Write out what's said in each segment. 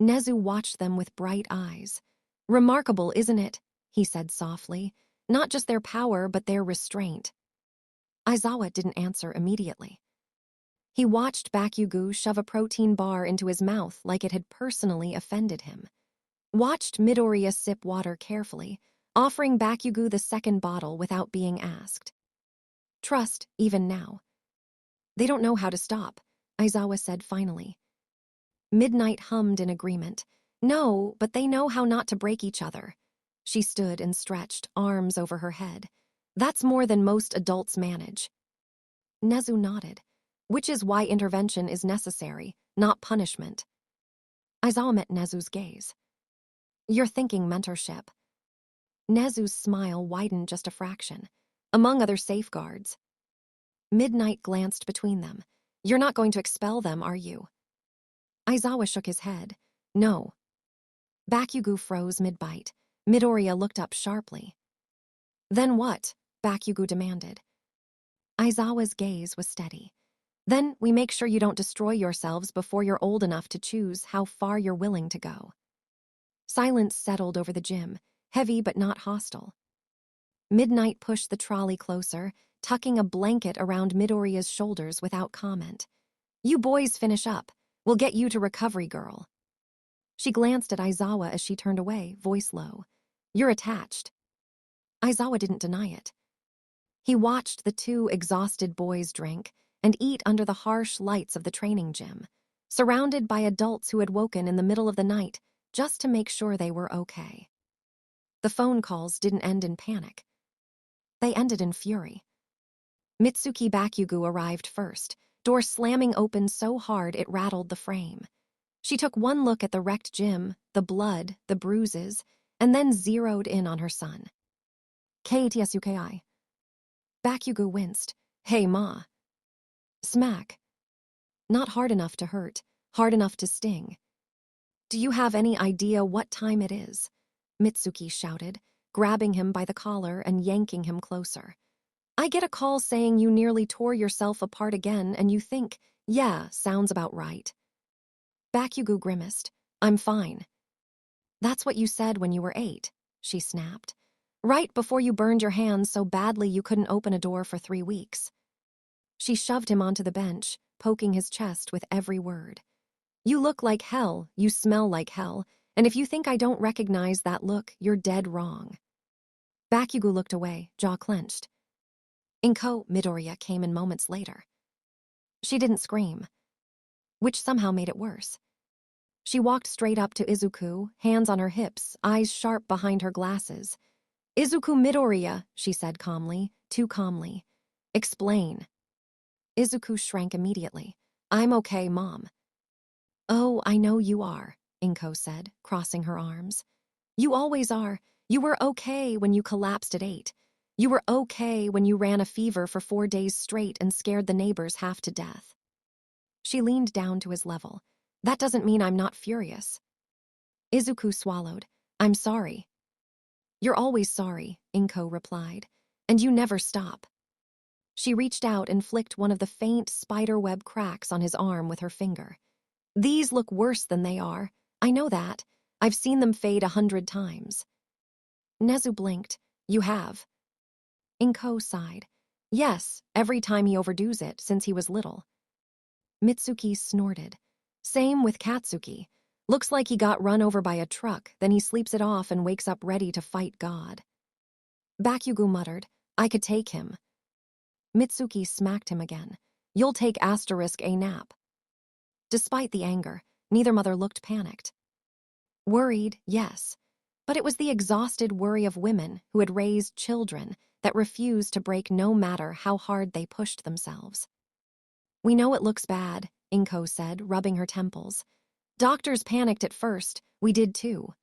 Nezu watched them with bright eyes. "Remarkable, isn't it?" he said softly. "Not just their power, but their restraint." Aizawa didn't answer immediately. He watched Bakugo shove a protein bar into his mouth like it had personally offended him. Watched Midoriya sip water carefully, offering Bakugo the second bottle without being asked. Trust, even now. "They don't know how to stop," Aizawa said finally. Midnight hummed in agreement. "No, but they know how not to break each other." She stood and stretched, arms over her head. "That's more than most adults manage." Nezu nodded, which is why intervention is necessary, not punishment. Aizawa met Nezu's gaze. "You're thinking mentorship." Nezu's smile widened just a fraction. "Among other safeguards." Midnight glanced between them. "You're not going to expel them, are you?" Aizawa shook his head. "No." Bakugo froze mid-bite. Midoriya looked up sharply. "Then what?" Bakugo demanded. Aizawa's gaze was steady. "Then we make sure you don't destroy yourselves before you're old enough to choose how far you're willing to go." Silence settled over the gym, heavy but not hostile. Midnight pushed the trolley closer, tucking a blanket around Midoriya's shoulders without comment. "You boys finish up. We'll get you to recovery, girl." She glanced at Aizawa as she turned away, voice low. "You're attached." Aizawa didn't deny it. He watched the two exhausted boys drink and eat under the harsh lights of the training gym, surrounded by adults who had woken in the middle of the night just to make sure they were okay. The phone calls didn't end in panic. They ended in fury. Mitsuki Bakugo arrived first, door slamming open so hard it rattled the frame. She took one look at the wrecked gym, the blood, the bruises, and then zeroed in on her son. "K-A-T-S-U-K-I." Bakugo winced. "Hey, Ma." Smack. Not hard enough to hurt, hard enough to sting. "Do you have any idea what time it is?" Mitsuki shouted, grabbing him by the collar and yanking him closer. "I get a call saying you nearly tore yourself apart again and you think, yeah, sounds about right." Bakugo grimaced. "I'm fine." "That's what you said when you were 8, she snapped. "Right before you burned your hands so badly you couldn't open a door for 3 weeks. She shoved him onto the bench, poking his chest with every word. "You look like hell, you smell like hell, and if you think I don't recognize that look, you're dead wrong." Bakugo looked away, jaw clenched. Inko Midoriya came in moments later. She didn't scream, which somehow made it worse. She walked straight up to Izuku, hands on her hips, eyes sharp behind her glasses. "Izuku Midoriya," she said calmly, too calmly. "Explain." Izuku shrank immediately. "I'm okay, Mom." "Oh, I know you are," Inko said, crossing her arms. "You always are. You were okay when you collapsed at 8. You were okay when you ran a fever for 4 days straight and scared the neighbors half to death." She leaned down to his level. "That doesn't mean I'm not furious." Izuku swallowed. "I'm sorry." "You're always sorry," Inko replied. "And you never stop." She reached out and flicked one of the faint spiderweb cracks on his arm with her finger. "These look worse than they are. I know that. I've seen them fade 100 times." Nezu blinked. "You have?" Inko sighed. "Yes, every time he overdoes it since he was little." Mitsuki snorted. "Same with Katsuki. Looks like he got run over by a truck, then he sleeps it off and wakes up ready to fight God." Bakugo muttered, "I could take him." Mitsuki smacked him again. "You'll take *A nap." Despite the anger, neither mother looked panicked. Worried, yes, but it was the exhausted worry of women who had raised children that refused to break no matter how hard they pushed themselves. "We know it looks bad," Inko said, rubbing her temples. "Doctors panicked at first, we did too."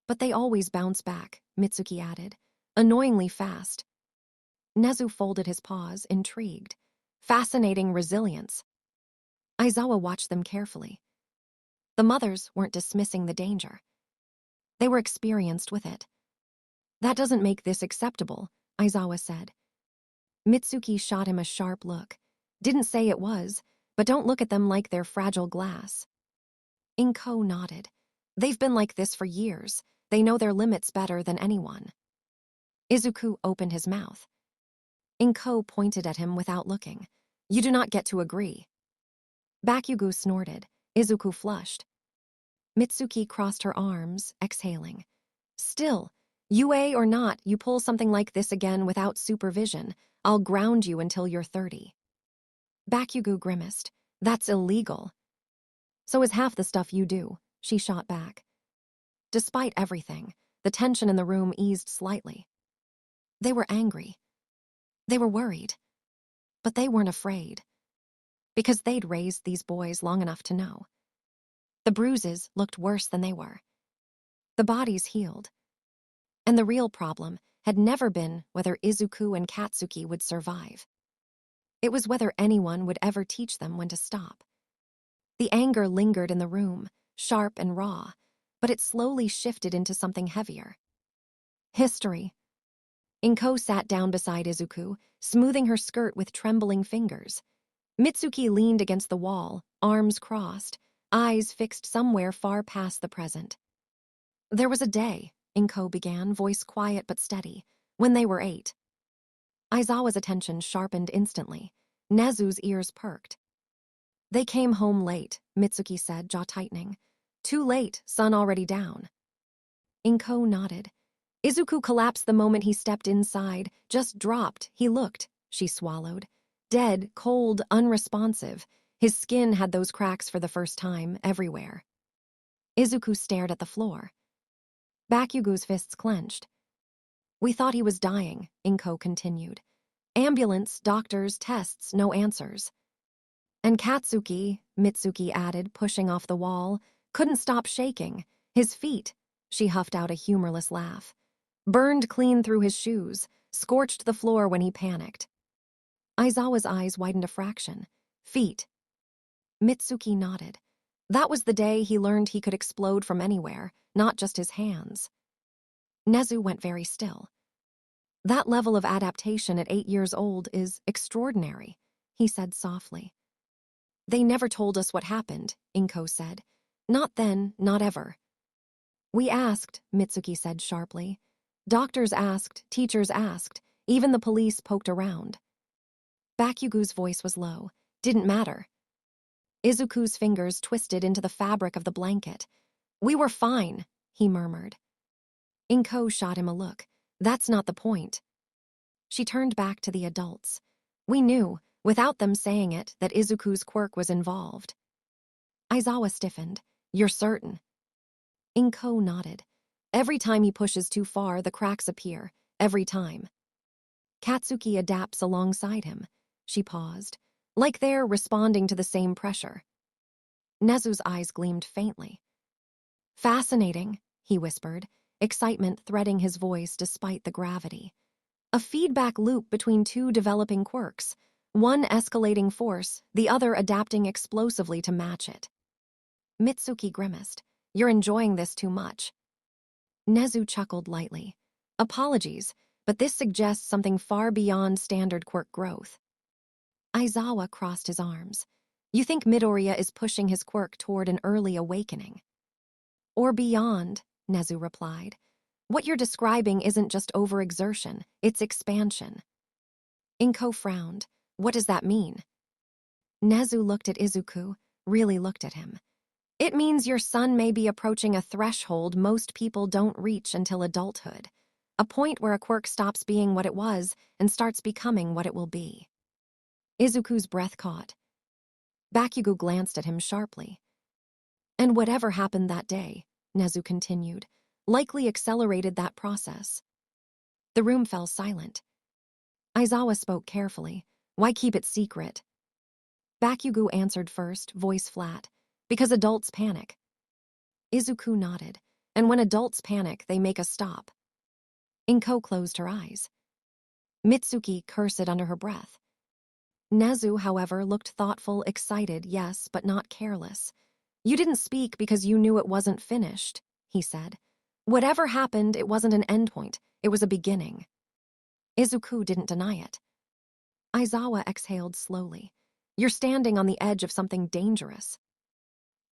"But they always bounce back," Mitsuki added, "annoyingly fast." Nezu folded his paws, intrigued. Fascinating resilience. Aizawa watched them carefully. The mothers weren't dismissing the danger. They were experienced with it. "That doesn't make this acceptable," Aizawa said. Mitsuki shot him a sharp look. "Didn't say it was, but don't look at them like they're fragile glass." Inko nodded. They've been like this for years. They know their limits better than anyone. Izuku opened his mouth. Inko pointed at him without looking. You do not get to agree. Bakugo snorted. Izuku flushed. Mitsuki crossed her arms, exhaling. Still, UA or not, you pull something like this again without supervision, I'll ground you until you're 30. Bakugo grimaced. That's illegal. So is half the stuff you do, she shot back. Despite everything, the tension in the room eased slightly. They were angry. They were worried. But they weren't afraid. Because they'd raised these boys long enough to know. The bruises looked worse than they were. The bodies healed. And the real problem had never been whether Izuku and Katsuki would survive. It was whether anyone would ever teach them when to stop. The anger lingered in the room, sharp and raw, but it slowly shifted into something heavier. History. Inko sat down beside Izuku, smoothing her skirt with trembling fingers. Mitsuki leaned against the wall, arms crossed, eyes fixed somewhere far past the present. There was a day, Inko began, voice quiet but steady, when they were 8. Aizawa's attention sharpened instantly. Nezu's ears perked. They came home late, Mitsuki said, jaw tightening. Too late, sun already down. Inko nodded. Izuku collapsed the moment he stepped inside, just dropped, he looked, she swallowed. Dead, cold, unresponsive. His skin had those cracks for the first time, everywhere. Izuku stared at the floor. Bakugo's fists clenched. We thought he was dying, Inko continued. Ambulance, doctors, tests, no answers. And Katsuki, Mitsuki added, pushing off the wall, couldn't stop shaking. His feet, she huffed out a humorless laugh, burned clean through his shoes, scorched the floor when he panicked. Aizawa's eyes widened a fraction. Feet. Mitsuki nodded. That was the day he learned he could explode from anywhere, not just his hands. Nezu went very still. That level of adaptation at 8 years old is extraordinary, he said softly. They never told us what happened, Inko said. Not then, not ever. We asked, Mitsuki said sharply. Doctors asked, teachers asked, even the police poked around. Bakugo's voice was low. Didn't matter. Izuku's fingers twisted into the fabric of the blanket. We were fine, he murmured. Inko shot him a look. That's not the point. She turned back to the adults. We knew, without them saying it, that Izuku's quirk was involved. Aizawa stiffened. You're certain? Inko nodded. Every time he pushes too far, the cracks appear. Every time. Katsuki adapts alongside him. She paused. Like they're responding to the same pressure. Nezu's eyes gleamed faintly. Fascinating, he whispered, excitement threading his voice despite the gravity. A feedback loop between two developing quirks, one escalating force, the other adapting explosively to match it. Mitsuki grimaced. You're enjoying this too much. Nezu chuckled lightly. Apologies, but this suggests something far beyond standard quirk growth. Aizawa crossed his arms. You think Midoriya is pushing his quirk toward an early awakening? Or beyond, Nezu replied. What you're describing isn't just overexertion, it's expansion. Inko frowned. What does that mean? Nezu looked at Izuku, really looked at him. It means your son may be approaching a threshold most people don't reach until adulthood, a point where a quirk stops being what it was and starts becoming what it will be. Izuku's breath caught. Bakugo glanced at him sharply. And whatever happened that day, Nezu continued, likely accelerated that process. The room fell silent. Aizawa spoke carefully. Why keep it secret? Bakugo answered first, voice flat. Because adults panic. Izuku nodded. And when adults panic, they make a stop. Inko closed her eyes. Mitsuki cursed under her breath. Nezu, however, looked thoughtful, excited, yes, but not careless. You didn't speak because you knew it wasn't finished, he said. Whatever happened, it wasn't an endpoint. It was a beginning. Izuku didn't deny it. Aizawa exhaled slowly. You're standing on the edge of something dangerous.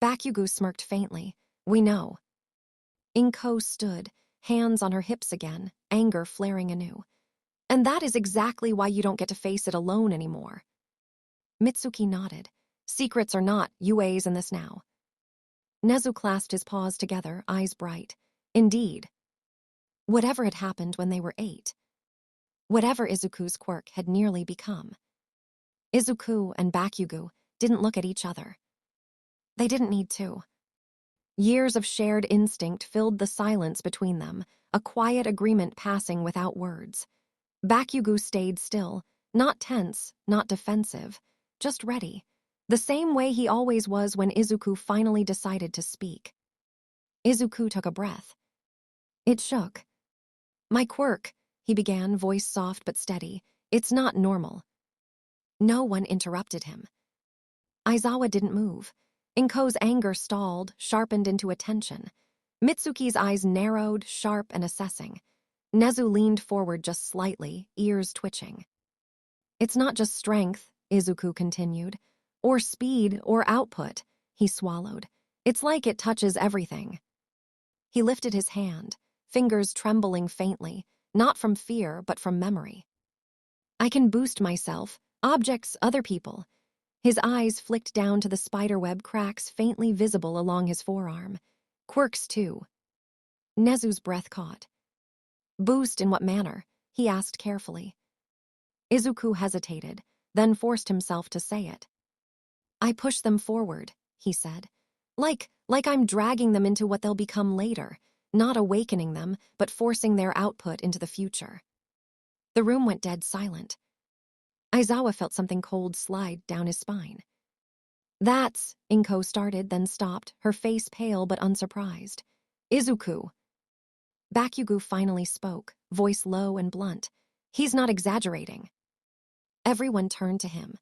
Bakugo smirked faintly. We know. Inko stood, hands on her hips again, anger flaring anew. And that is exactly why you don't get to face it alone anymore. Mitsuki nodded. Secrets or not, Yue's in this now. Nezu clasped his paws together, eyes bright. Indeed. Whatever had happened when they were 8. Whatever Izuku's quirk had nearly become. Izuku and Bakugo didn't look at each other. They didn't need to. Years of shared instinct filled the silence between them, a quiet agreement passing without words. Bakugo stayed still, not tense, not defensive, just ready, the same way he always was when Izuku finally decided to speak. Izuku took a breath. It shook. My quirk, he began, voice soft but steady. It's not normal. No one interrupted him. Aizawa didn't move. Inko's anger stalled, sharpened into attention. Mitsuki's eyes narrowed, sharp and assessing. Nezu leaned forward just slightly, ears twitching. It's not just strength, Izuku continued, or speed or output, he swallowed. It's like it touches everything. He lifted his hand, fingers trembling faintly, not from fear but from memory. I can boost myself, objects, other people. His eyes flicked down to the spiderweb cracks faintly visible along his forearm. Quirks, too. Nezu's breath caught. Boost in what manner? He asked carefully. Izuku hesitated, then forced himself to say it. I push them forward, he said. Like I'm dragging them into what they'll become later, not awakening them, but forcing their output into the future. The room went dead silent. Aizawa felt something cold slide down his spine. That's, Inko started, then stopped, her face pale but unsurprised. Izuku. Bakugo finally spoke, voice low and blunt. He's not exaggerating. Everyone turned to him.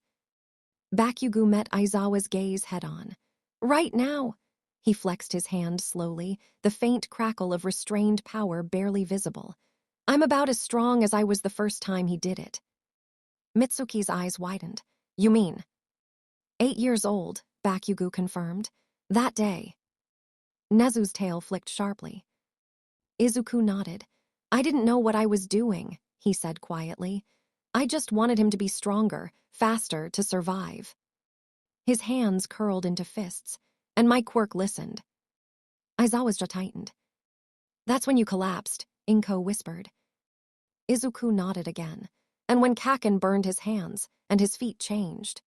Bakugo met Aizawa's gaze head-on. Right now. He flexed his hand slowly, the faint crackle of restrained power barely visible. I'm about as strong as I was the first time he did it. Mitsuki's eyes widened. You mean? 8 years old, Bakugo confirmed. That day. Nezu's tail flicked sharply. Izuku nodded. I didn't know what I was doing, he said quietly. I just wanted him to be stronger, faster, to survive. His hands curled into fists, and my quirk listened. Aizawa's jaw tightened. That's when you collapsed, Inko whispered. Izuku nodded again, and when Kaken burned his hands, and his feet changed.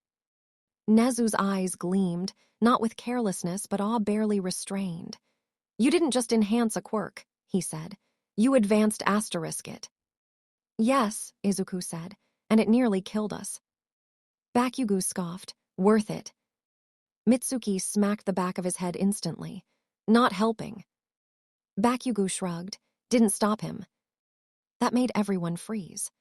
Nezu's eyes gleamed, not with carelessness but awe barely restrained. You didn't just enhance a quirk, he said. You advanced asterisk it. Yes, Izuku said, and it nearly killed us. Bakugo scoffed. Worth it. Mitsuki smacked the back of his head instantly. Not helping. Bakugo shrugged. Didn't stop him. That made everyone freeze.